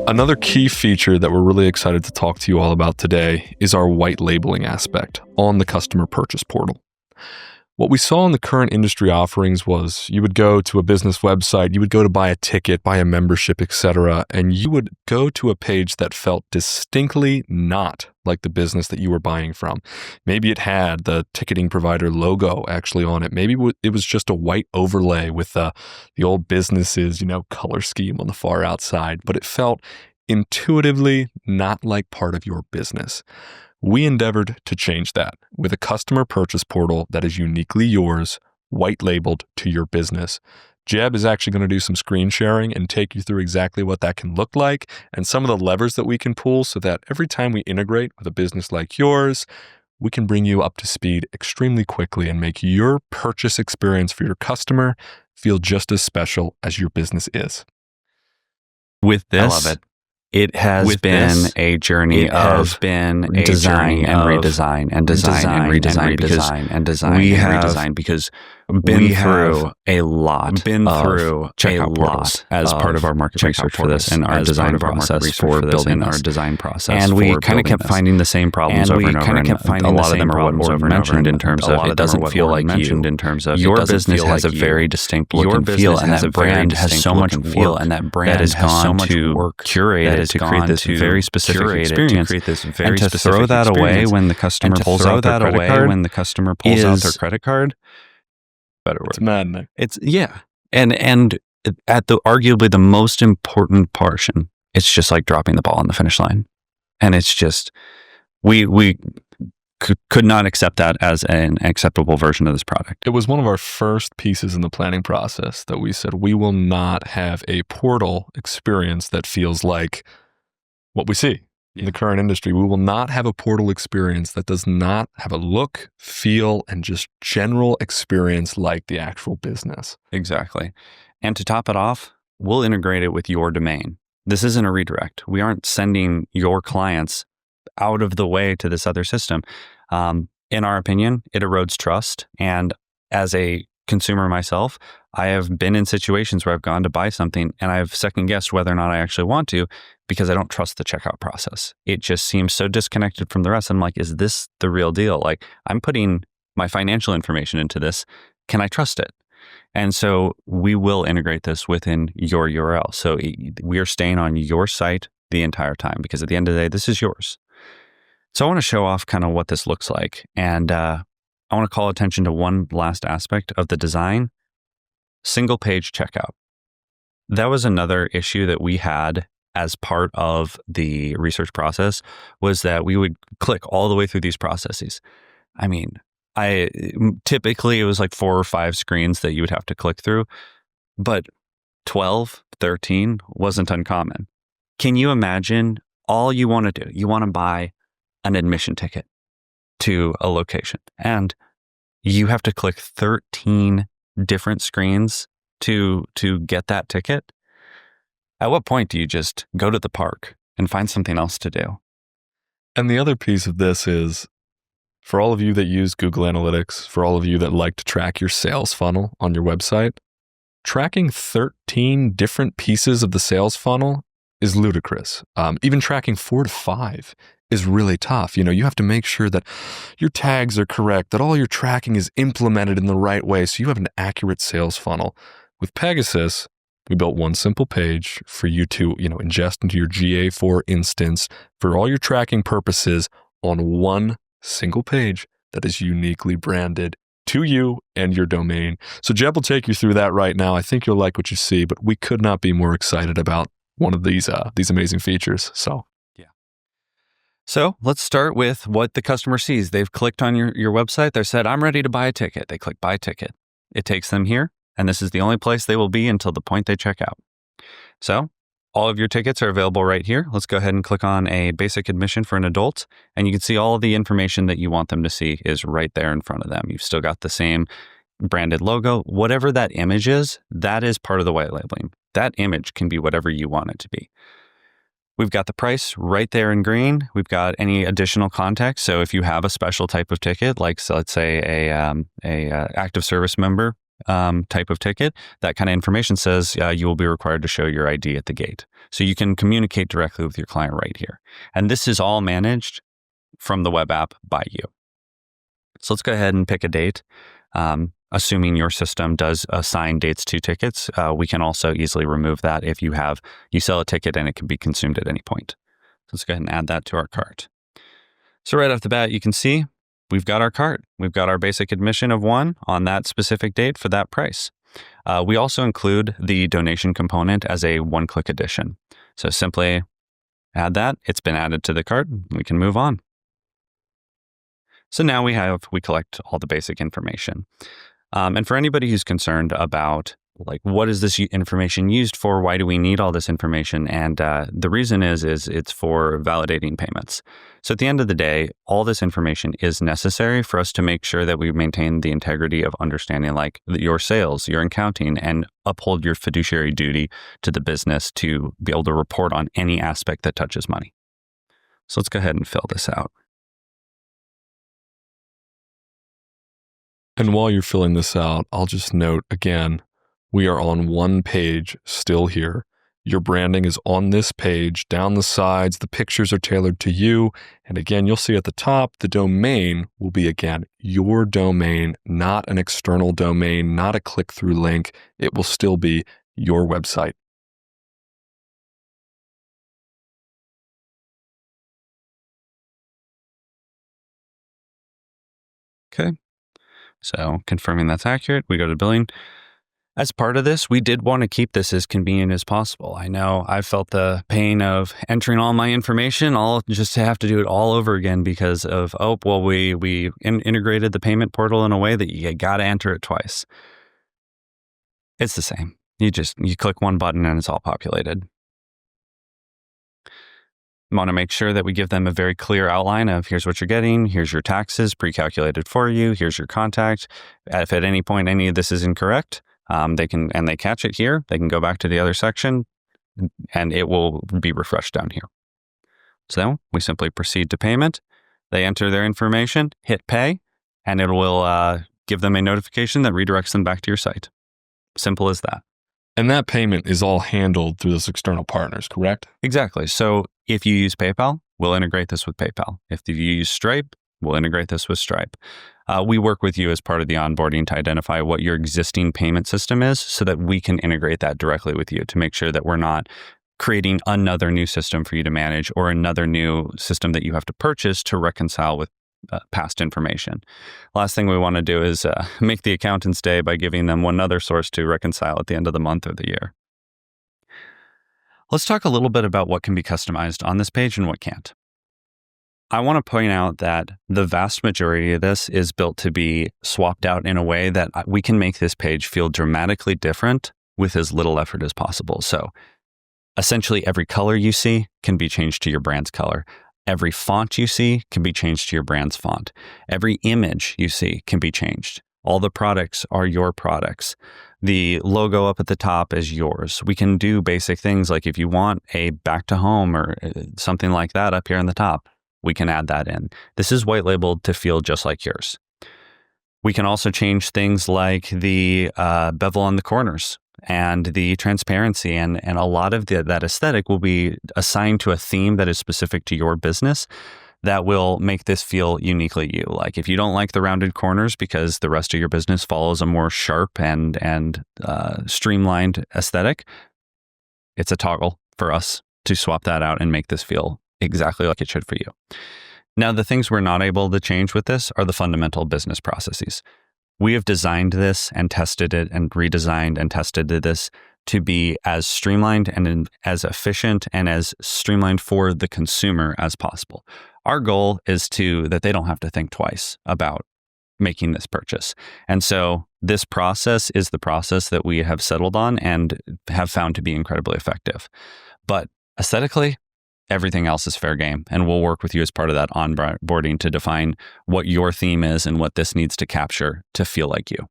Another key feature that we're really excited to talk to you all about today is our white labeling aspect on the customer purchase portal. What we saw in the current industry offerings was you would go to a business website, you would go to buy a ticket, buy a membership, etc., and you would go to a page that felt distinctly not like the business that you were buying from. Maybe it had the ticketing provider logo actually on it. Maybe it was just a white overlay with the old business's, color scheme on the far outside, but it felt intuitively not like part of your business. We endeavored to change that with a customer purchase portal that is uniquely yours, white labeled to your business. Jeb is actually going to do some screen sharing and take you through exactly what that can look like and some of the levers that we can pull so that every time we integrate with a business like yours, we can bring you up to speed extremely quickly and make your purchase experience for your customer feel just as special as your business is. With this, I love it. It has been a journey of design and redesign and design and redesign because we have a lot of checkout portals as part of our market research for this and our design process for building our design process. And we kind of kept finding the same problems over and over. And a lot of them are what Orv mentioned in terms of it doesn't feel like you. Your business has a very distinct look and feel, and that brand has so much feel, and that brand has so much work curated to create this very specific experience, and to throw that away when the customer pulls out their credit card, better word. It's maddening. And at the arguably the most important portion, it's just like dropping the ball on the finish line, and it's just we could not accept that as an acceptable version of this product. It was one of our first pieces in the planning process that we said we will not have a portal experience that feels like what we see in the current industry. We will not have a portal experience that does not have a look, feel, and just general experience like the actual business. Exactly. And to top it off, we'll integrate it with your domain. This isn't a redirect. We aren't sending your clients out of the way to this other system. In our opinion, it erodes trust. And as a consumer myself, I have been in situations where I've gone to buy something and I've second guessed whether or not I actually want to because I don't trust the checkout process. It just seems so disconnected from the rest. I'm like, is this the real deal? Like, I'm putting my financial information into this. Can I trust it? And so we will integrate this within your URL. So we are staying on your site the entire time because at the end of the day, this is yours. So I want to show off kind of what this looks like. And I want to call attention to one last aspect of the design: single page checkout. That was another issue that we had as part of the research process, was that we would click all the way through these processes. I mean, typically it was like 4 or 5 screens that you would have to click through, but 12, 13 wasn't uncommon. Can you imagine all you want to do? You want to buy an admission ticket to a location, and you have to click 13 different screens to get that ticket. At what point do you just go to the park and find something else to do? And the other piece of this is, for all of you that use Google Analytics, for all of you that like to track your sales funnel on your website, tracking 13 different pieces of the sales funnel is ludicrous. Even tracking 4 to 5 is really tough. You have to make sure that your tags are correct, that all your tracking is implemented in the right way so you have an accurate sales funnel. With Pegasus, we built one simple page for you to, ingest into your GA4 instance for all your tracking purposes on one single page that is uniquely branded to you and your domain. So Jeb will take you through that right now. I think you'll like what you see, but we could not be more excited about one of these amazing features. So let's start with what the customer sees. They've clicked on your website. They said, I'm ready to buy a ticket. They click buy ticket. It takes them here, and this is the only place they will be until the point they check out. So all of your tickets are available right here. Let's go ahead and click on a basic admission for an adult, and you can see all of the information that you want them to see is right there in front of them. You've still got the same branded logo. Whatever that image is, that is part of the white labeling. That image can be whatever you want it to be. We've got the price right there in green. We've got any additional context. So if you have a special type of ticket, like, so let's say a active service member type of ticket, that kind of information says you will be required to show your ID at the gate. So you can communicate directly with your client right here. And this is all managed from the web app by you. So let's go ahead and pick a date. Assuming your system does assign dates to tickets, we can also easily remove that if you sell a ticket and it can be consumed at any point. So let's go ahead and add that to our cart. So right off the bat, you can see we've got our cart. We've got our basic admission of 1 on that specific date for that price. We also include the donation component as a one-click addition. So simply add that. It's been added to the cart. We can move on. So now we collect all the basic information. And for anybody who's concerned about what is this information used for? Why do we need all this information? And the reason is it's for validating payments. So at the end of the day, all this information is necessary for us to make sure that we maintain the integrity of understanding your sales, your accounting, and uphold your fiduciary duty to the business to be able to report on any aspect that touches money. So let's go ahead and fill this out. And while you're filling this out, I'll just note again, we are on one page still here. Your branding is on this page, down the sides, the pictures are tailored to you. And again, you'll see at the top, the domain will be, again, your domain, not an external domain, not a click-through link. It will still be your website. Okay. So confirming that's accurate, we go to billing. As part of this, we did want to keep this as convenient as possible. I know I felt the pain of entering all my information, all just to have to do it all over again because of, we integrated the payment portal in a way that you got to enter it twice. It's the same. You click one button and it's all populated. We want to make sure that we give them a very clear outline of here's what you're getting, here's your taxes pre-calculated for you, here's your contact. If at any point any of this is incorrect, they catch it here, they can go back to the other section and it will be refreshed down here. So we simply proceed to payment. They enter their information, hit pay, and it will give them a notification that redirects them back to your site. Simple as that. And that payment is all handled through those external partners, correct? Exactly. So if you use PayPal, we'll integrate this with PayPal. If you use Stripe, we'll integrate this with Stripe. We work with you as part of the onboarding to identify what your existing payment system is so that we can integrate that directly with you to make sure that we're not creating another new system for you to manage or another new system that you have to purchase to reconcile with past information. Last thing we want to do is make the accountant's day by giving them one other source to reconcile at the end of the month or the year. Let's talk a little bit about what can be customized on this page and what can't. I want to point out that the vast majority of this is built to be swapped out in a way that we can make this page feel dramatically different with as little effort as possible. So essentially every color you see can be changed to your brand's color. Every font you see can be changed to your brand's font. Every image you see can be changed. All the products are your products. The logo up at the top is yours. We can do basic things like if you want a back to home or something like that up here on the top, we can add that in. This is white labeled to feel just like yours. We can also change things like the bevel on the corners and the transparency, and a lot of that aesthetic will be assigned to a theme that is specific to your business that will make this feel uniquely you. Like if you don't like the rounded corners because the rest of your business follows a more sharp and streamlined aesthetic, it's a toggle for us to swap that out and make this feel exactly like it should for you. Now, the things we're not able to change with this are the fundamental business processes. We have designed this and tested it and redesigned and tested this to be as streamlined and as efficient and as streamlined for the consumer as possible. Our goal is that they don't have to think twice about making this purchase. And so this process is the process that we have settled on and have found to be incredibly effective. But aesthetically, everything else is fair game, and we'll work with you as part of that onboarding to define what your theme is and what this needs to capture to feel like you.